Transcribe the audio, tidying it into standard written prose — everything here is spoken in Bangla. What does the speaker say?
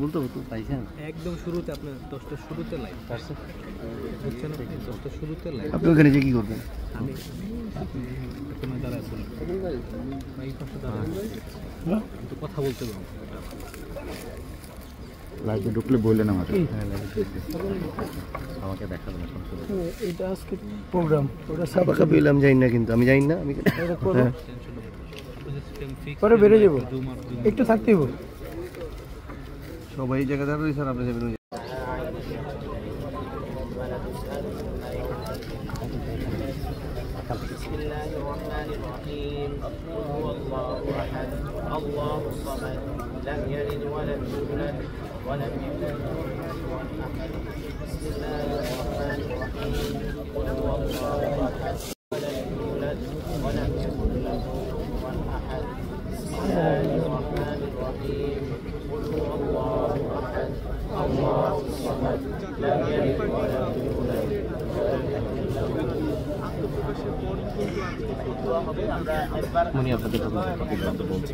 বলতে হতো পাইছেন একদম শুরুতে আপনার 10টা শুরুতে লাইভ বুঝছেন আপনি 10টা শুরুতে লাইভ আপনি ওখানে যে কি করবেন আমি এখানে দাঁড়ায় বলি ভাই পাশে দাঁড়ায় তো কথা বলতে হবে লাইভে ঢুকলে বললেন আমাকে আমাকে দেখাবেন এটা আজকে প্রোগ্রাম ওটা সাবাকা পেলাম যাই না কিন্তু আমি যাই না আমি পরে বেরিয়ে যাবো একটু থাকতে হবে সবাই এই জায়গা দাঁড়াই স্যার আপনি যাবেন بسم الله الرحمن الرحيم قل هو الله احد الله الصمد لم يلد ولم يولد ولم يكن له كفوا احد بسم الله الرحمن الرحيم قل هو الله احد ولم يولد ولم يكن له كفوا احد بسم الله الرحمن الرحيم قل هو الله احد الله الصمد لم يلد ولم يولد ولم يكن له মনি আপনাদের কথা বলছি